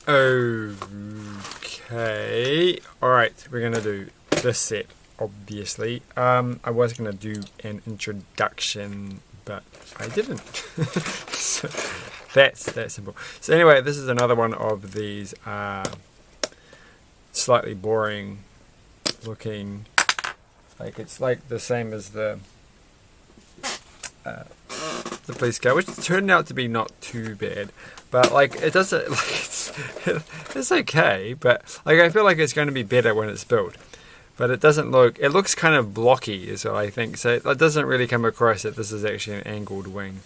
Okay. Alright, we're gonna do this set, obviously. I was gonna do an introduction, but I didn't. So that's that simple. So anyway, this is another one of these slightly boring looking, like it's like the same as the police car, which turned out to be not too bad, but like it doesn't, like it's okay, but like I feel like it's going to be better when it's built, but it doesn't look, it looks kind of blocky is what I think, so it doesn't really come across that this is actually an angled wing.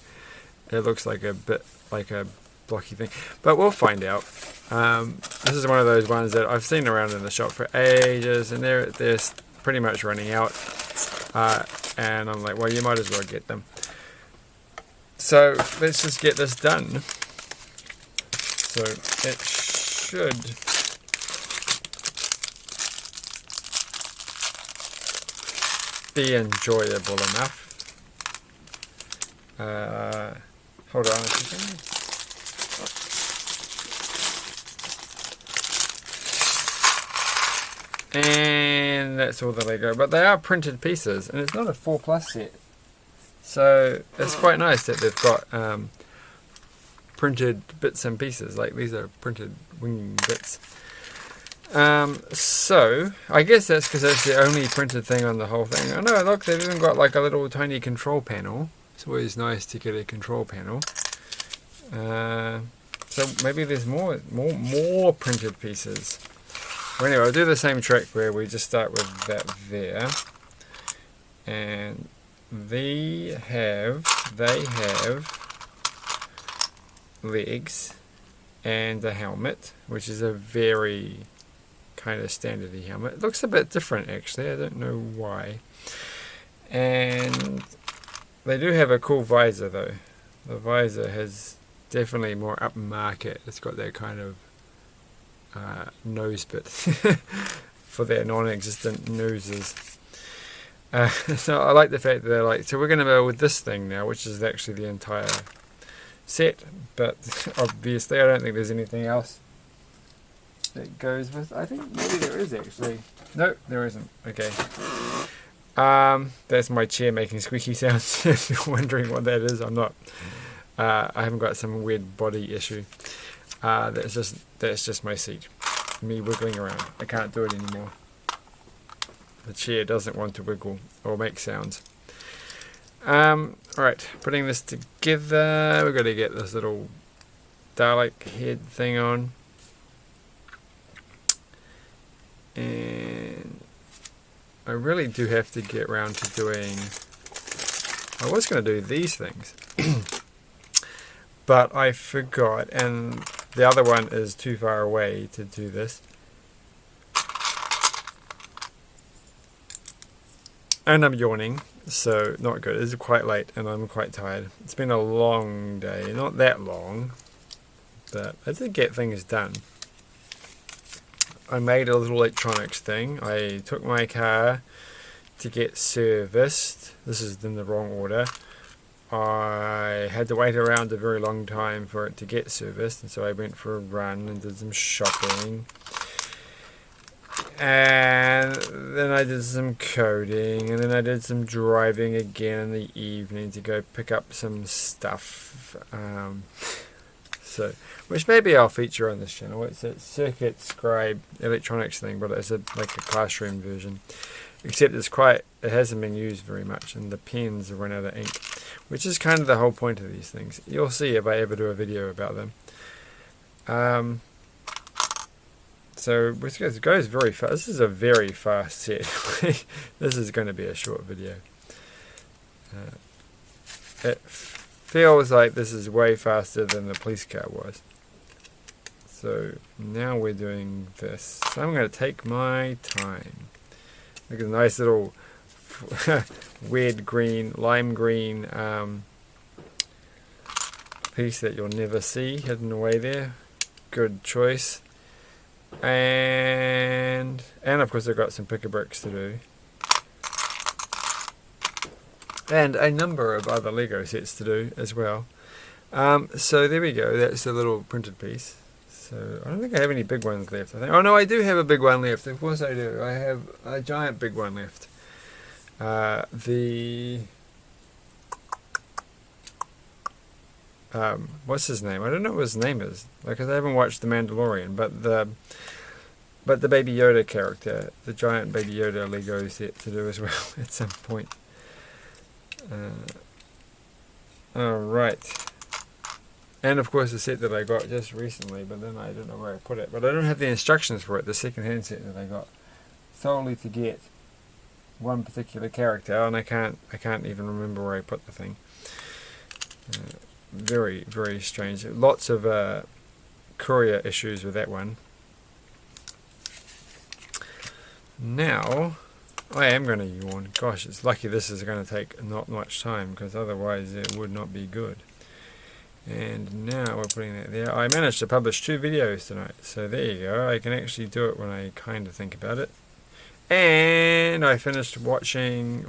It looks like a bit like a blocky thing, but we'll find out. This is one of those ones that I've seen around in the shop for ages, and they're pretty much running out, and I'm like, well, you might as well get them. So let's just get this done. So it should be enjoyable enough. Hold on a second. And that's all the Lego, but they are printed pieces, and it's not a 4+ set. So it's quite nice that they've got printed bits and pieces, like these are printed wing bits. So I guess that's because that's the only printed thing on the whole thing. Oh no, look, they've even got like a little tiny control panel. It's always nice to get a control panel. So maybe there's more printed pieces. Well, anyway, I'll do the same trick where we just start with that there, and they have legs and a helmet, which is a very kind of standardy helmet. It looks a bit different actually, I don't know why. And they do have a cool visor though. The visor has definitely more upmarket. It's got that kind of nose bit for their non-existent noses. So I like the fact that they're like, so we're going to go with this thing now, which is actually the entire set, but obviously I don't think there's anything else that goes with. I think maybe there is actually. Nope, there isn't. Okay. That's my chair making squeaky sounds. If you're wondering what that is, I'm not. I haven't got some weird body issue. That's just my seat. Me wiggling around. I can't do it anymore. The chair doesn't want to wiggle or make sounds. Alright, putting this together, we've got to get this little Dalek head thing on. And I really do have to get around to doing, I was going to do these things, but I forgot, and the other one is too far away to do this. And I'm yawning, so not good. It's quite late and I'm quite tired. It's been a long day, not that long, but I did get things done. I made a little electronics thing. I took my car to get serviced. This is in the wrong order. I had to wait around a very long time for it to get serviced, and so I went for a run and did some shopping. And then I did some coding, and then I did some driving again in the evening to go pick up some stuff. So, which maybe I'll feature on this channel. It's a circuit scribe electronics thing, but it's like a classroom version. Except it hasn't been used very much, and the pens have run out of ink, which is kind of the whole point of these things. You'll see if I ever do a video about them. So it goes very fast. This is a very fast set. This is going to be a short video. It feels like this is way faster than the police car was. So now we're doing this. So I'm going to take my time. Look at the nice little weird green, lime green piece that you'll never see hidden away there. Good choice. And of course I've got some pick-a-bricks to do. And a number of other Lego sets to do as well. So there we go, that's a little printed piece. So I don't think I have any big ones left. I think. Oh no, I do have a big one left. Of course I do. I have a giant big one left. What's his name? I don't know what his name is. Like, 'cause I haven't watched The Mandalorian, but the Baby Yoda character, the giant Baby Yoda Lego set to do as well at some point. Alright. And of course the set that I got just recently, but then I don't know where I put it. But I don't have the instructions for it, the second-hand set that I got. Solely to get one particular character, and I can't even remember where I put the thing. Very, very strange. Lots of courier issues with that one. Now, I am going to yawn. Gosh, it's lucky this is going to take not much time, because otherwise it would not be good. And now we're putting that there. I managed to publish 2 videos tonight, so there you go. I can actually do it when I kind of think about it. And I finished rewatching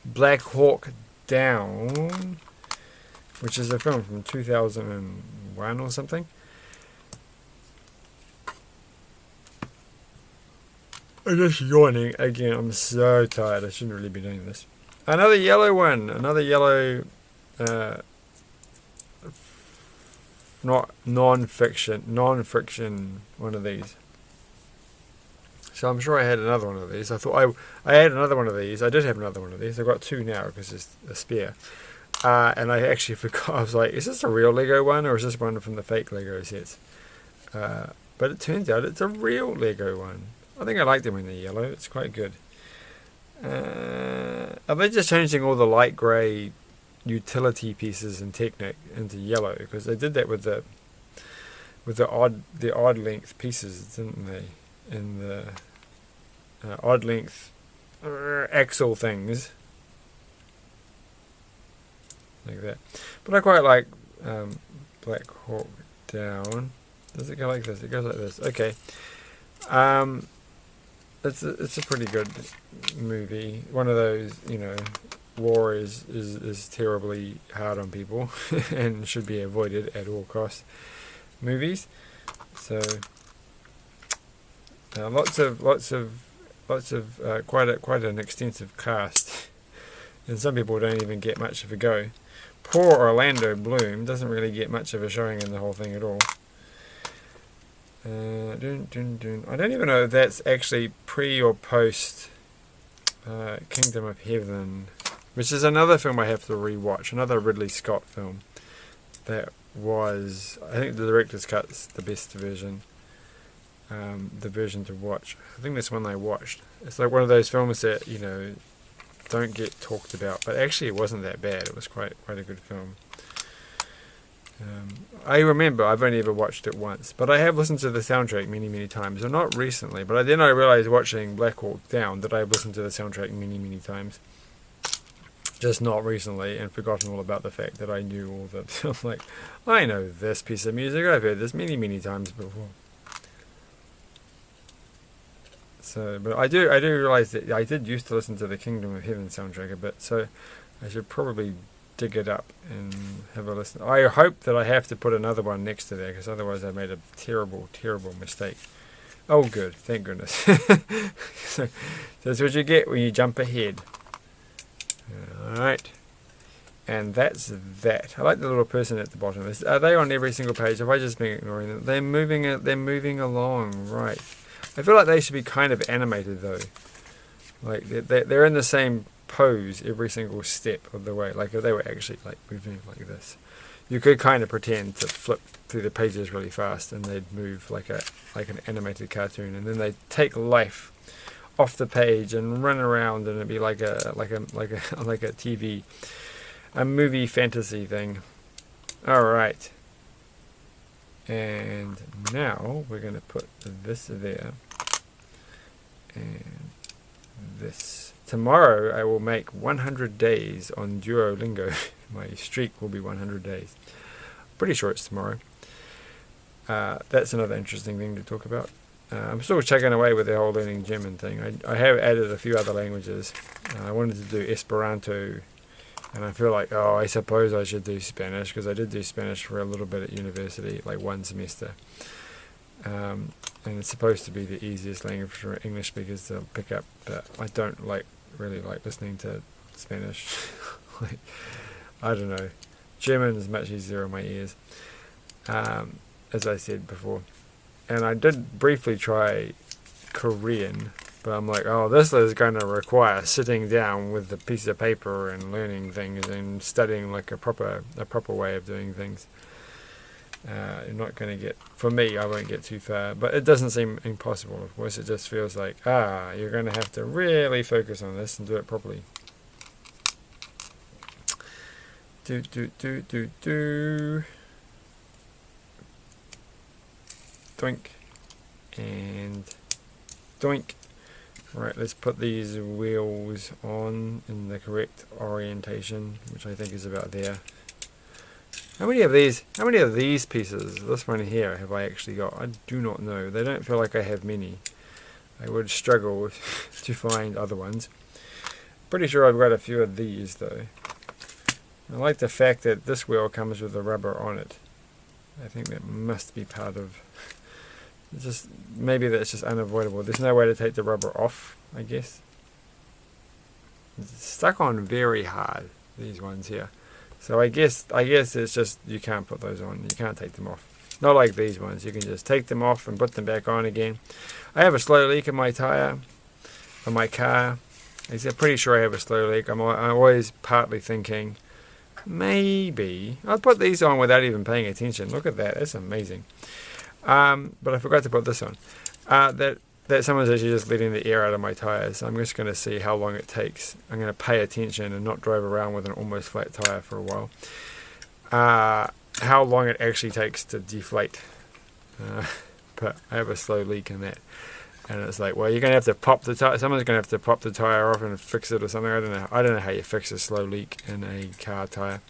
Black Hawk Down, which is a film from 2001 or something. I'm just yawning again. I'm so tired. I shouldn't really be doing this. Another yellow one. Another yellow, not non-fiction one of these. So I'm sure I had another one of these. I thought I had another one of these. I did have another one of these. I've got 2 now because it's a spare. And I actually forgot. I was like, is this a real Lego one or is this one from the fake Lego sets? But it turns out it's a real Lego one. I think I like them when they're yellow. It's quite good. Are they just changing all the light grey utility pieces in Technic into yellow? Because they did that with the odd length pieces, didn't they? In the odd length axle things, like that. But I quite like Black Hawk Down. Does it go like this? It goes like this. Okay. It's a pretty good movie. One of those, war is terribly hard on people and should be avoided at all costs movies. So lots of quite an extensive cast, and some people don't even get much of a go. Poor Orlando Bloom doesn't really get much of a showing in the whole thing at all. I don't even know if that's actually pre or post Kingdom of Heaven, which is another film I have to rewatch, another Ridley Scott film. That was, I think the director's cut's the best version, the version to watch. I think that's one I watched. It's like one of those films that, don't get talked about, but actually it wasn't that bad. It was quite a good film. I remember I've only ever watched it once, but I have listened to the soundtrack many times. Well, not recently, but then I realised watching Black Hawk Down that I've listened to the soundtrack many times. Just not recently, and forgotten all about the fact that I knew all that. I'm like, I know this piece of music. I've heard this many times before. So, but I do realise that I did used to listen to the Kingdom of Heaven soundtrack a bit, so I should probably dig it up and have a listen. I hope that I have to put another one next to there, because otherwise I made a terrible mistake. Oh good, thank goodness. So that's what you get when you jump ahead. Alright, and that's that. I like the little person at the bottom. Are they on every single page? Have I just been ignoring them? They're moving along, right. I feel like they should be kind of animated though. Like they're in the same pose every single step of the way. Like if they were actually like moving like this, you could kind of pretend to flip through the pages really fast and they'd move like an animated cartoon, and then they take life off the page and run around, and it'd be like a TV, a movie fantasy thing. All right, and now we're gonna put this there and this. Tomorrow I will make 100 days on Duolingo. My streak will be 100 days. Pretty sure it's tomorrow. That's another interesting thing to talk about. I'm still chugging away with the whole learning German thing. I have added a few other languages. I wanted to do Esperanto And I feel like, oh, I suppose I should do Spanish, because I did do Spanish for a little bit at university, like one semester. And it's supposed to be the easiest language for English speakers to pick up, but I don't really like listening to Spanish. Like, I don't know. German is much easier on my ears, as I said before. And I did briefly try Korean, but I'm like, oh, this is going to require sitting down with a piece of paper and learning things and studying like a proper way of doing things. You're not going to get, for me, I won't get too far, but it doesn't seem impossible, of course. It just feels like, you're going to have to really focus on this and do it properly. Doink. And doink. Right, let's put these wheels on in the correct orientation, which I think is about there. How many of these pieces, this one here, have I actually got? I do not know. They don't feel like I have many. I would struggle to find other ones. Pretty sure I've got a few of these though. I like the fact that this wheel comes with the rubber on it. I think that must be part of... maybe that's just unavoidable. There's no way to take the rubber off, I guess. It's stuck on very hard, these ones here. So I guess it's just you can't put those on. You can't take them off. Not like these ones. You can just take them off and put them back on again. I have a slow leak in my tire, on my car. I'm pretty sure I have a slow leak. I'm always partly thinking, maybe I'll put these on without even paying attention. Look at that. That's amazing. But I forgot to put this on. That someone's actually just letting the air out of my tires. I'm just going to see how long it takes. I'm going to pay attention and not drive around with an almost flat tire for a while. How long it actually takes to deflate. But I have a slow leak in that. And it's like, well, you're going to have to pop the tire. Someone's going to have to pop the tire off and fix it or something. I don't know how you fix a slow leak in a car tire.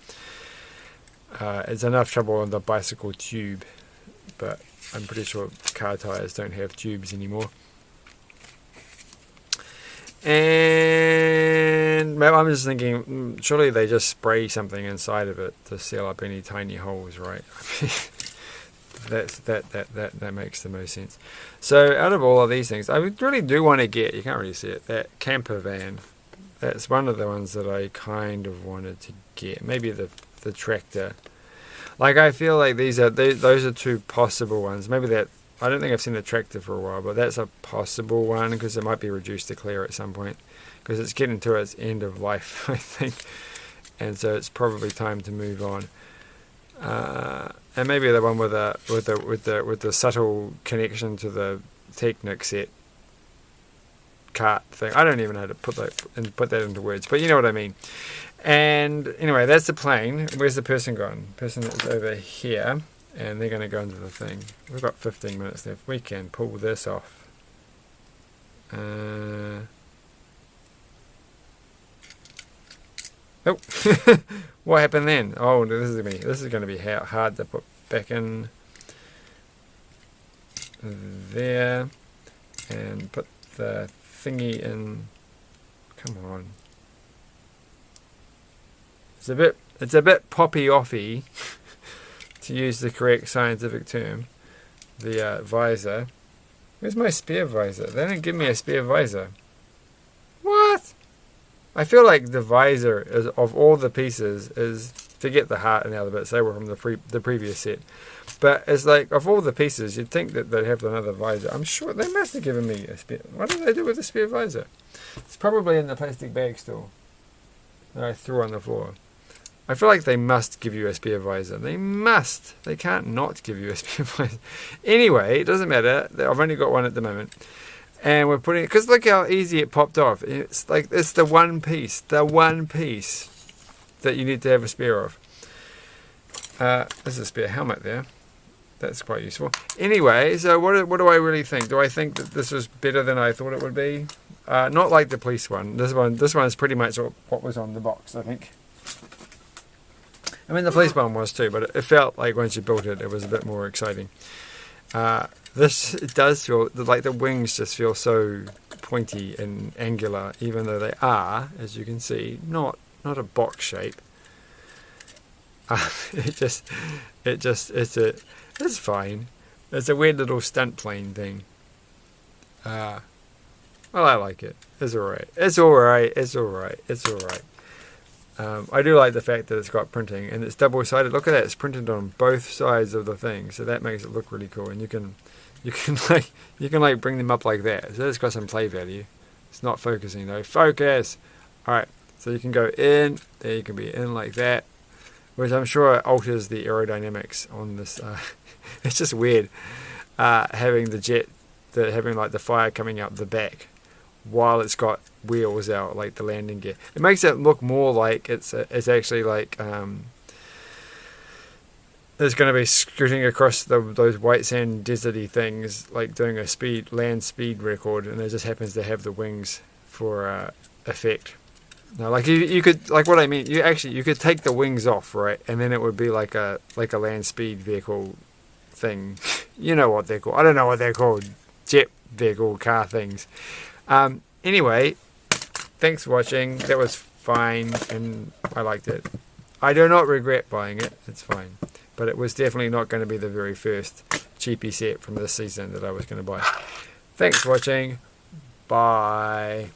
It's enough trouble on the bicycle tube, but I'm pretty sure car tires don't have tubes anymore. And I'm just thinking, surely they just spray something inside of it to seal up any tiny holes, right? That makes the most sense. So out of all of these things, I really do want to get, you can't really see it, that camper van. That's one of the ones that I kind of wanted to get. Maybe the tractor. Like, I feel like those are two possible ones. Maybe that, I don't think I've seen the tractor for a while, but that's a possible one because it might be reduced to clear at some point because it's getting to its end of life, I think, and so it's probably time to move on. And maybe the one with the subtle connection to the Technic set cart thing. I don't even know how to put that into words, but you know what I mean. And anyway, that's the plane. Where's the person gone? The person is over here, and they're going to go into the thing. We've got 15 minutes left. We can pull this off. Oh, what happened then? Oh, this is going to be hard to put back in there, and put the thingy in. Come on. It's a bit poppy-offy, to use the correct scientific term. The visor. Where's my spare visor? They didn't give me a spare visor. What? I feel like the visor is, of all the pieces, is, forget the heart and the other bits. They were from the previous set. But it's like, of all the pieces, you'd think that they'd have another visor. I'm sure they must have given me a spare. What did they do with the spare visor? It's probably in the plastic bag still that I threw on the floor. I feel like they must give you a spare visor. They must. They can't not give you a spare visor. Anyway, it doesn't matter. I've only got one at the moment. And we're putting it, because look how easy it popped off. It's like, it's the one piece that you need to have a spare of. There's a spare helmet there. That's quite useful. Anyway, so what do I really think? Do I think that this was better than I thought it would be? Not like the police one. This one is pretty much what was on the box, I think. I mean, the police one was too, but it felt like once you built it, it was a bit more exciting. It does feel like the wings just feel so pointy and angular, even though they are, as you can see, not not a box shape. It's fine. It's a weird little stunt plane thing. Well, I like it. It's alright. It's alright. It's alright. It's alright. I do like the fact that it's got printing and it's double-sided. Look at that. It's printed on both sides of the thing, so that makes it look really cool. And you can like bring them up like that. So it's got some play value. It's not focusing though. Focus. All right. So you can go in. There you can be in like that, which I'm sure alters the aerodynamics on this. It's just weird having the jet, having like the fire coming out the back, while it's got wheels out, like the landing gear. It makes it look more like it's actually like it's going to be scooting across those white sand deserty things, like doing a land speed record, and it just happens to have the wings for effect. No, like you could, like what I mean, you could take the wings off, right, and then it would be like a land speed vehicle thing. You know what they're called? I don't know what they're called. Jet vehicle car things. Anyway, thanks for watching. That was fine, and I liked it. I do not regret buying it. It's fine. But it was definitely not going to be the very first cheapy set from this season that I was going to buy. Thanks for watching. Bye.